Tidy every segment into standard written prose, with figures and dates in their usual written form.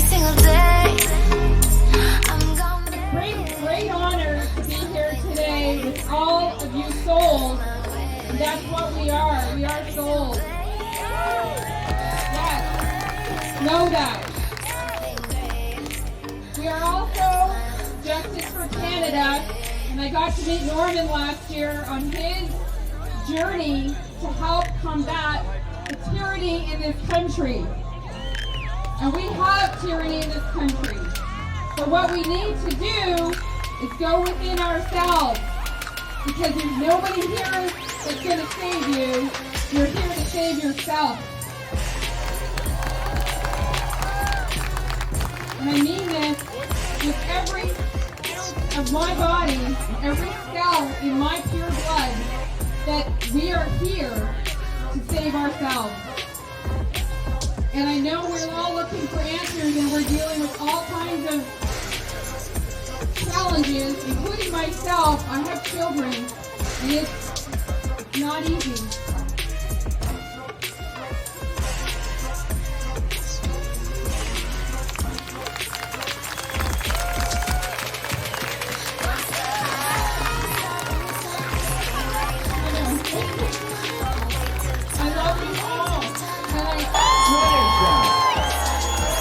single day. Great honor to be here today with all of you souls. And that's what we are. We are souls. Yes. Know that. We are also Justice for Canada, and I got to meet Norman last year on his journey to help combat the tyranny in this country. And we have tyranny in this country. But what we need to do is go within ourselves, because there's nobody here that's going to save you. You're here to save yourself. And I mean this with every ounce of my body, every cell in my pure blood, that we are here to save ourselves. And I know we're all looking for answers, and we're dealing with all kinds of challenges, including myself. I have children, and it's not easy. I love you all.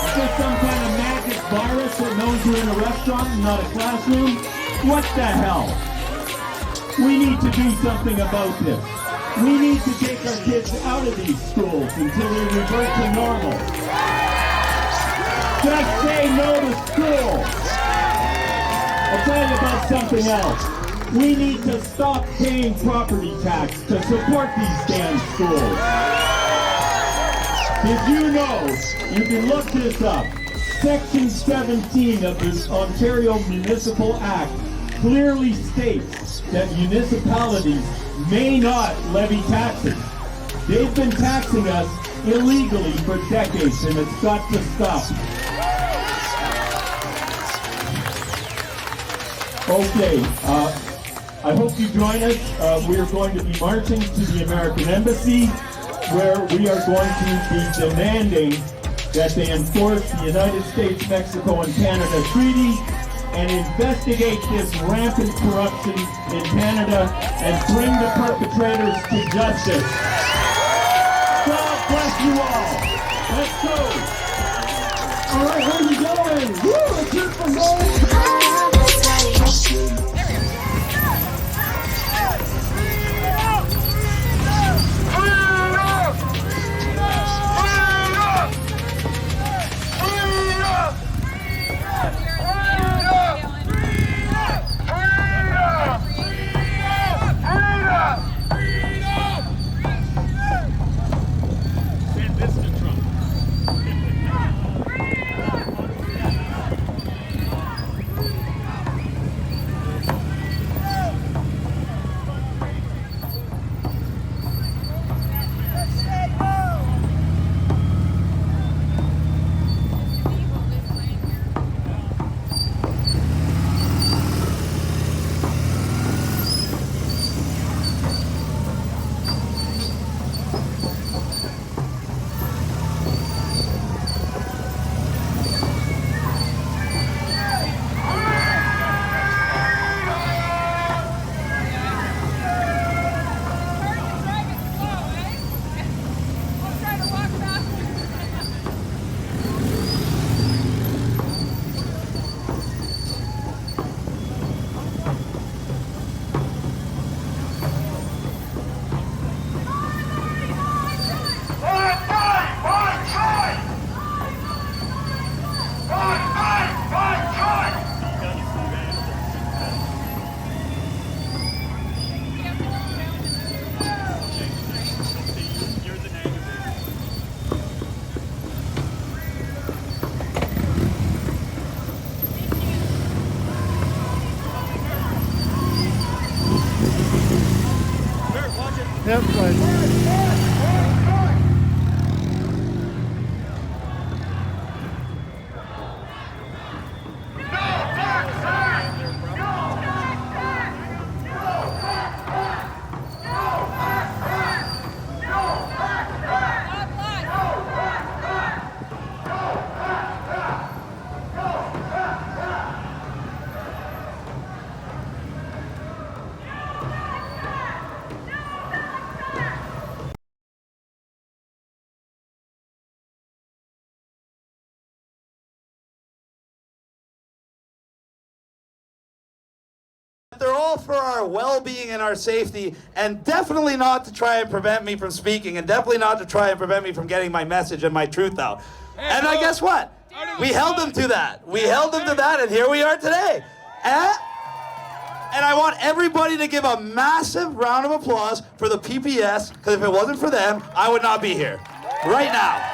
Is there some kind of magic virus that knows you're in a restaurant and not a classroom? What the hell? We need to do something about this. We need to take our kids out of these schools until we revert to normal. Just say no to school. I'll tell you about something else. We need to stop paying property tax to support these damn schools. Did you know, you can look this up, Section 17 of the Ontario Municipal Act clearly states that municipalities may not levy taxes. They've been taxing us illegally for decades, and it's got to stop. Okay, I hope you join us. We are going to be marching to the American Embassy, where we are going to be demanding that they enforce the United States, Mexico, and Canada Treaty and investigate this rampant corruption in Canada and bring the perpetrators to justice. God bless you all. Let's go. All right, where are you going? Woo, let's hear from those. They're all for our well-being and our safety, and definitely not to try and prevent me from speaking, and definitely not to try and prevent me from getting my message and my truth out. And I guess what? We held them to that. We held them to that, and here we are today. And I want everybody to give a massive round of applause for the PPS, because if it wasn't for them, I would not be here right now.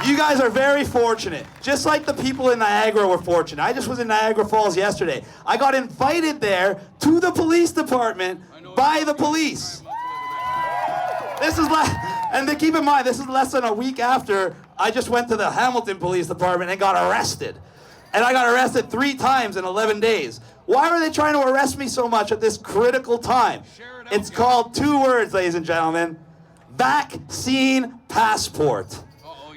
You guys are very fortunate, just like the people in Niagara were fortunate. I just was in Niagara Falls yesterday. I got invited there to the police department by the police. And to keep in mind, this is less than a week after I just went to the Hamilton Police Department and got arrested. And I got arrested 3 times in 11 days. Why are they trying to arrest me so much at this critical time? It's called 2 words, ladies and gentlemen. Vaccine passport.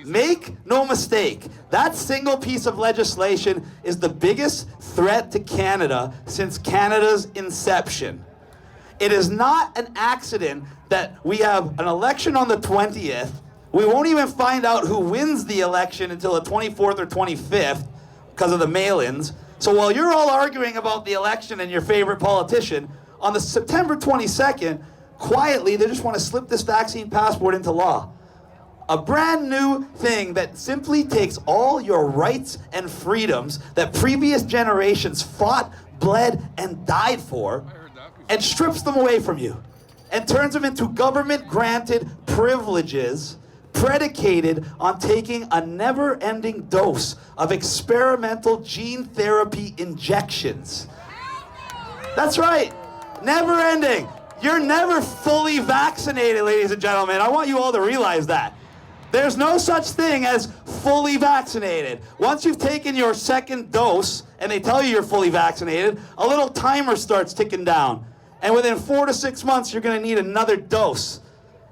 Make no mistake, that single piece of legislation is the biggest threat to Canada since Canada's inception. It is not an accident that we have an election on the 20th. We won't even find out who wins the election until the 24th or 25th because of the mail-ins. So while you're all arguing about the election and your favorite politician, on the September 22nd, quietly, they just want to slip this vaccine passport into law. A brand new thing that simply takes all your rights and freedoms that previous generations fought, bled, and died for, and strips them away from you, and turns them into government-granted privileges predicated on taking a never-ending dose of experimental gene therapy injections. That's right, never-ending. You're never fully vaccinated, ladies and gentlemen. I want you all to realize that. There's no such thing as fully vaccinated. Once you've taken your second dose, and they tell you you're fully vaccinated, a little timer starts ticking down. And within 4 to 6 months, you're gonna need another dose.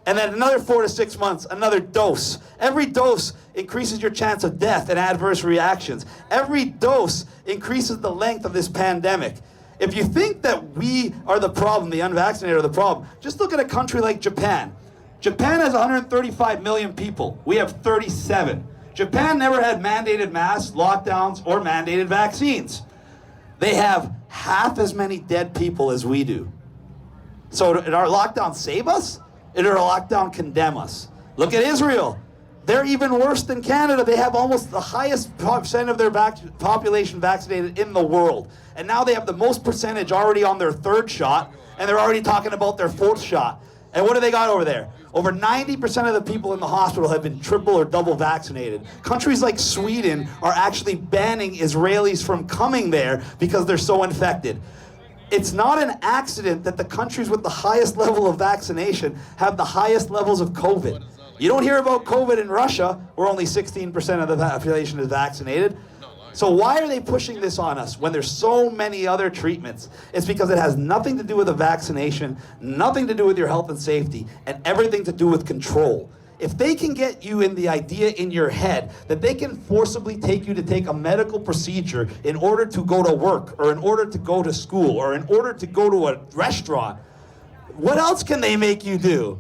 And then another 4 to 6 months, another dose. Every dose increases your chance of death and adverse reactions. Every dose increases the length of this pandemic. If you think that we are the problem, the unvaccinated are the problem, just look at a country like Japan. Japan has 135 million people. We have 37. Japan never had mandated masks, lockdowns, or mandated vaccines. They have half as many dead people as we do. So did our lockdown save us? Or did our lockdown condemn us? Look at Israel. They're even worse than Canada. They have almost the highest percent of their population vaccinated in the world. And now they have the most percentage already on their 3rd shot, and they're already talking about their 4th shot. And what do they got over there? Over 90% of the people in the hospital have been triple or double vaccinated. Countries like Sweden are actually banning Israelis from coming there because they're so infected. It's not an accident that the countries with the highest level of vaccination have the highest levels of COVID. You don't hear about COVID in Russia, where only 16% of the population is vaccinated. So why are they pushing this on us when there's so many other treatments? It's because it has nothing to do with a vaccination, nothing to do with your health and safety, and everything to do with control. If they can get you in the idea in your head that they can forcibly take you to take a medical procedure in order to go to work, or in order to go to school, or in order to go to a restaurant, what else can they make you do?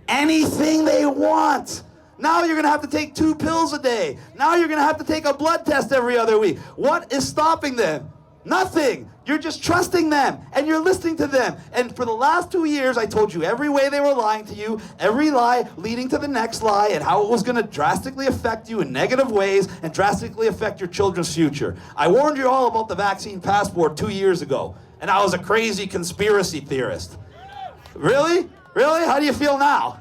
Anything they want. Now you're gonna have to take 2 pills a day. Now you're gonna have to take a blood test every other week. What is stopping them? Nothing. You're just trusting them, and you're listening to them. And for the last 2 years, I told you every way they were lying to you, every lie leading to the next lie, and how it was gonna drastically affect you in negative ways and drastically affect your children's future. I warned you all about the vaccine passport 2 years ago, and I was a crazy conspiracy theorist. Really? Really? How do you feel now?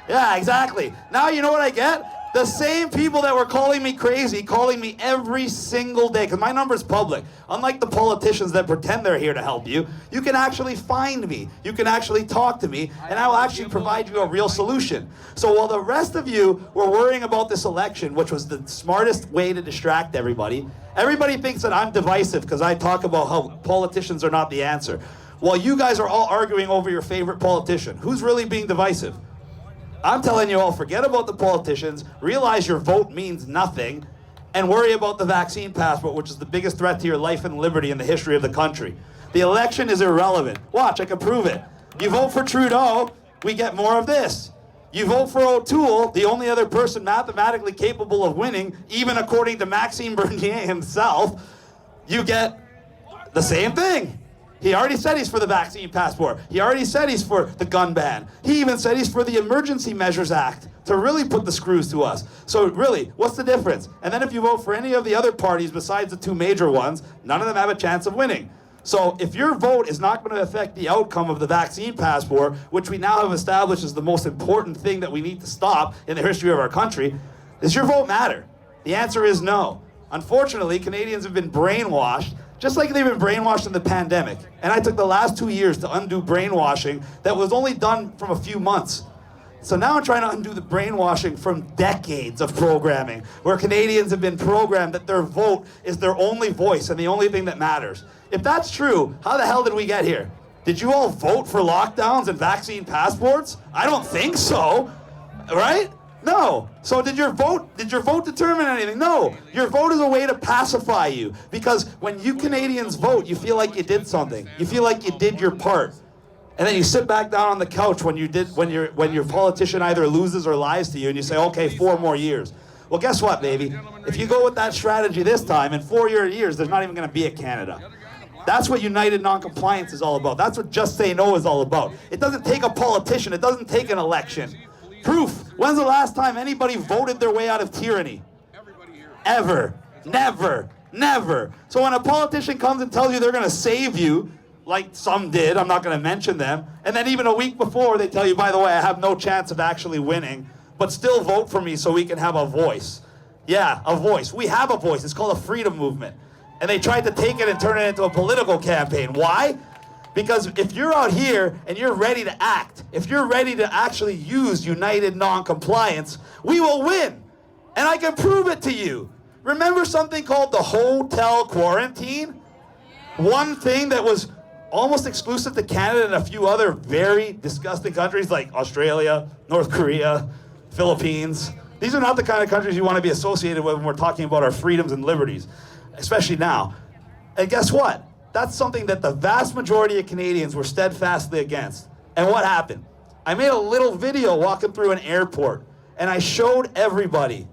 Yeah, exactly. Now you know what I get? The same people that were calling me crazy, calling me every single day, because my number's public. Unlike the politicians that pretend they're here to help you, you can actually find me. You can actually talk to me, and I will actually provide you a real solution. So while the rest of you were worrying about this election, which was the smartest way to distract everybody, everybody thinks that I'm divisive because I talk about how politicians are not the answer. While you guys are all arguing over your favorite politician, who's really being divisive? I'm telling you all, forget about the politicians, realize your vote means nothing, and worry about the vaccine passport, which is the biggest threat to your life and liberty in the history of the country. The election is irrelevant. Watch, I can prove it. You vote for Trudeau, we get more of this. You vote for O'Toole, the only other person mathematically capable of winning, even according to Maxime Bernier himself, you get The same thing. He already said he's for the vaccine passport. He already said he's for the gun ban. He even said he's for the Emergency Measures Act to really put the screws to us. So really, what's the difference? And then if you vote for any of the other parties besides the two major ones, none of them have a chance of winning. So if your vote is not going to affect the outcome of the vaccine passport, which we now have established is the most important thing that we need to stop in the history of our country, does your vote matter? The answer is no. Unfortunately, Canadians have been brainwashed, just like they've been brainwashed in the pandemic. And I took the last 2 years to undo brainwashing that was only done from a few months. So now I'm trying to undo the brainwashing from decades of programming, where Canadians have been programmed that their vote is their only voice and the only thing that matters. If that's true, how the hell did we get here? Did you all vote for lockdowns and vaccine passports? I don't think so, right? No. So did your vote determine anything? No. Your vote is a way to pacify you, because when you Canadians vote, you feel like you did something. You feel like you did your part. And then you sit back down on the couch when your politician either loses or lies to you, and you say, okay, 4 more years. Well, guess what, baby? If you go with that strategy this time, in 4 years, there's not even going to be a Canada. That's what united non-compliance is all about. That's what Just Say No is all about. It doesn't take a politician. It doesn't take an election. Proof. When's the last time anybody voted their way out of tyranny? Ever. Never. Never. So when a politician comes and tells you they're going to save you, like some did, I'm not going to mention them, and then even a week before they tell you, by the way, I have no chance of actually winning, but still vote for me so we can have a voice. Yeah, a voice. We have a voice. It's called a freedom movement. And they tried to take it and turn it into a political campaign. Why? Because if you're out here and you're ready to act, if you're ready to actually use united non-compliance, we will win. And I can prove it to you. Remember something called the hotel quarantine? One thing that was almost exclusive to Canada and a few other very disgusting countries like Australia, North Korea, Philippines. These are not the kind of countries you want to be associated with when we're talking about our freedoms and liberties, especially now. And guess what? That's something that the vast majority of Canadians were steadfastly against. And what happened? I made a little video walking through an airport, and I showed everybody